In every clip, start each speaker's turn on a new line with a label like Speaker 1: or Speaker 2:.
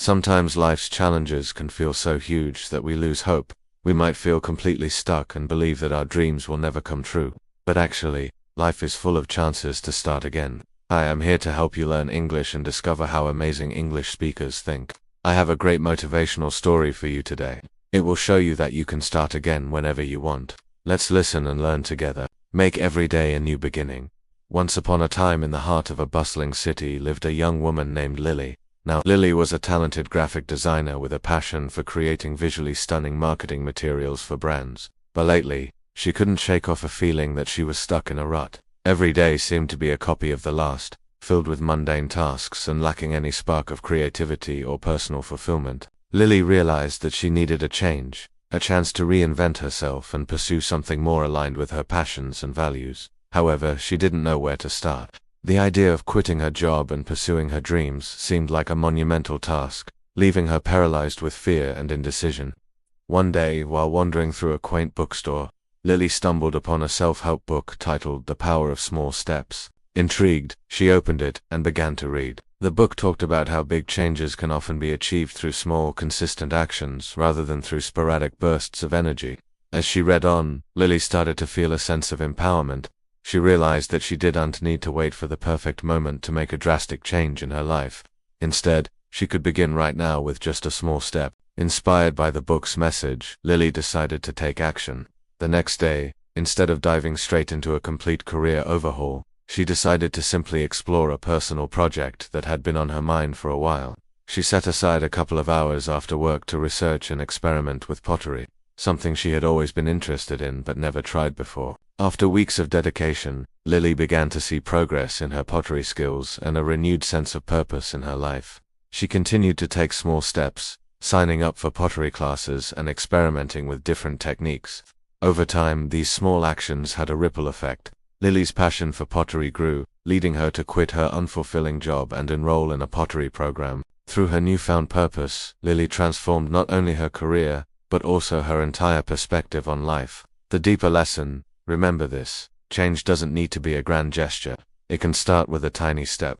Speaker 1: Sometimes life's challenges can feel so huge that we lose hope. We might feel completely stuck and believe that our dreams will never come true. But actually, life is full of chances to start again. Hi, I'm here to help you learn English and discover how amazing English speakers think. I have a great motivational story for you today. It will show you that you can start again whenever you want. Let's listen and learn together. Make every day a new beginning. Once upon a time, in the heart of a bustling city, lived a young woman named Lily. Now, Lily was a talented graphic designer with a passion for creating visually stunning marketing materials for brands. But lately, she couldn't shake off a feeling that she was stuck in a rut. Every day seemed to be a copy of the last, filled with mundane tasks and lacking any spark of creativity or personal fulfillment. Lily realized that she needed a change, a chance to reinvent herself and pursue something more aligned with her passions and values. However, she didn't know where to start. The idea of quitting her job and pursuing her dreams seemed like a monumental task, leaving her paralyzed with fear and indecision. One day, while wandering through a quaint bookstore, Lily stumbled upon a self-help book titled The Power of Small Steps. Intrigued, she opened it and began to read. The book talked about how big changes can often be achieved through small, consistent actions rather than through sporadic bursts of energy. As she read on, Lily started to feel a sense of empowerment. She realized that she didn't need to wait for the perfect moment to make a drastic change in her life. Instead, she could begin right now with just a small step. Inspired by the book's message, Lily decided to take action. The next day, instead of diving straight into a complete career overhaul, she decided to simply explore a personal project that had been on her mind for a while. She set aside a couple of hours after work to research and experiment with pottery, something she had always been interested in but never tried before. After weeks of dedication, Lily began to see progress in her pottery skills and a renewed sense of purpose in her life. She continued to take small steps, signing up for pottery classes and experimenting with different techniques. Over time, these small actions had a ripple effect. Lily's passion for pottery grew, leading her to quit her unfulfilling job and enroll in a pottery program. Through her newfound purpose, Lily transformed not only her career, but also her entire perspective on life. The deeper lesson: remember this, change doesn't need to be a grand gesture. It can start with a tiny step.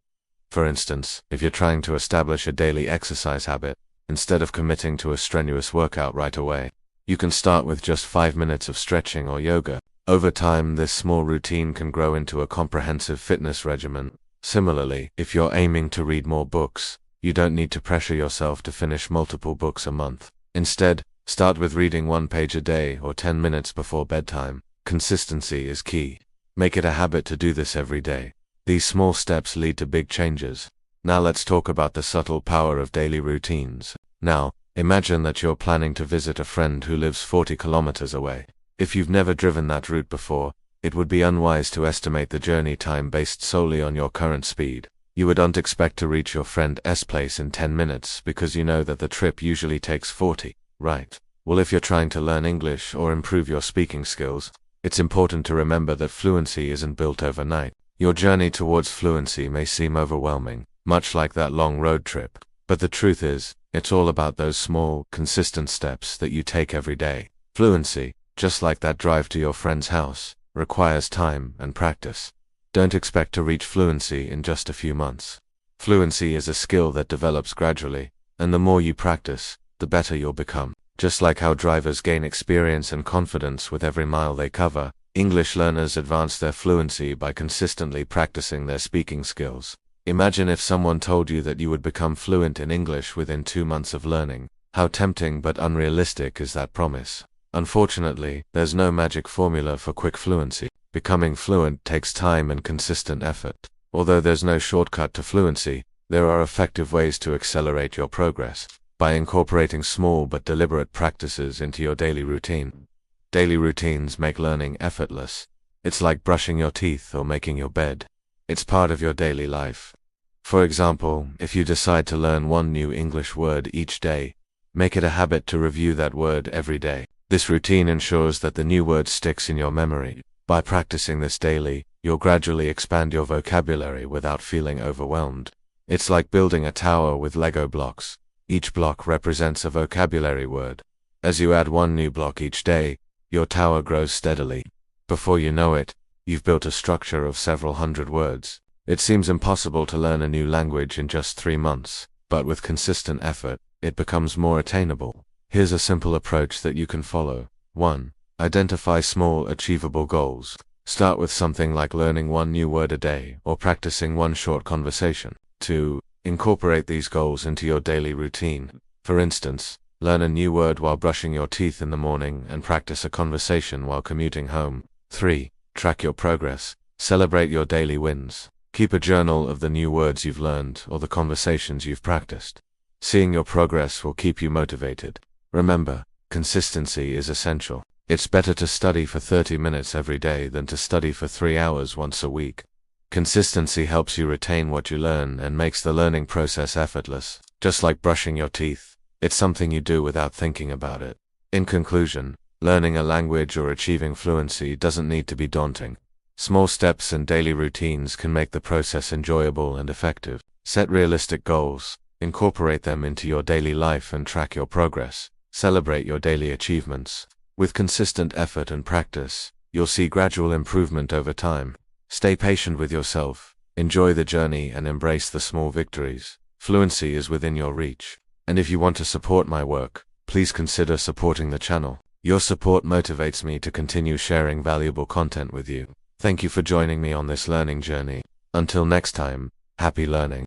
Speaker 1: For instance, if you're trying to establish a daily exercise habit, instead of committing to a strenuous workout right away, you can start with just 5 minutes of stretching or yoga. Over time, this small routine can grow into a comprehensive fitness regimen. Similarly, if you're aiming to read more books, you don't need to pressure yourself to finish multiple books a month. Instead, start with reading 1 page a day or 10 minutes before bedtime. Consistency is key. Make it a habit to do this every day. These small steps lead to big changes. Now let's talk about the subtle power of daily routines. Now, imagine that you're planning to visit a friend who lives 40 kilometers away. If you've never driven that route before, it would be unwise to estimate the journey time based solely on your current speed. You wouldn't expect to reach your friend's place in 10 minutes because you know that the trip usually takes 40, right? Well, if you're trying to learn English or improve your speaking skills, it's important to remember that fluency isn't built overnight. Your journey towards fluency may seem overwhelming, much like that long road trip. But the truth is, it's all about those small, consistent steps that you take every day. Fluency, just like that drive to your friend's house, requires time and practice. Don't expect to reach fluency in just a few months. Fluency is a skill that develops gradually, and the more you practice, the better you'll become. Just like how drivers gain experience and confidence with every mile they cover, English learners advance their fluency by consistently practicing their speaking skills. Imagine if someone told you that you would become fluent in English within 2 months of learning. How tempting but unrealistic is that promise? Unfortunately, there's no magic formula for quick fluency. Becoming fluent takes time and consistent effort. Although there's no shortcut to fluency, there are effective ways to accelerate your progress. By incorporating small but deliberate practices into your daily routine. Daily routines make learning effortless. It's like brushing your teeth or making your bed. It's part of your daily life. For example, if you decide to learn one new English word each day, make it a habit to review that word every day. This routine ensures that the new word sticks in your memory. By practicing this daily, you'll gradually expand your vocabulary without feeling overwhelmed. It's like building a tower with Lego blocks. Each block represents a vocabulary word. As you add one new block each day, your tower grows steadily. Before you know it, you've built a structure of several hundred words. It seems impossible to learn a new language in just 3 months. but with consistent effort, it becomes more attainable. Here's a simple approach that you can follow. 1. Identify small, achievable goals. Start with something like learning one new word a day or practicing one short conversation. 2. Incorporate these goals into your daily routine. For instance, learn a new word while brushing your teeth in the morning and practice a conversation while commuting home. 3. Track your progress. Celebrate your daily wins. Keep a journal of the new words you've learned or the conversations you've practiced. Seeing your progress will keep you motivated. Remember, consistency is essential. It's better to study for 30 minutes every day than to study for 3 hours once a week. Consistency helps you retain what you learn and makes the learning process effortless. Just like brushing your teeth, it's something you do without thinking about it. In conclusion, learning a language or achieving fluency doesn't need to be daunting. Small steps and daily routines can make the process enjoyable and effective. Set realistic goals, incorporate them into your daily life and track your progress. Celebrate your daily achievements. With consistent effort and practice, you'll see gradual improvement over time. Stay patient with yourself, enjoy the journey and embrace the small victories. Fluency is within your reach. And if you want to support my work, please consider supporting the channel. Your support motivates me to continue sharing valuable content with you. Thank you for joining me on this learning journey. Until next time, happy learning.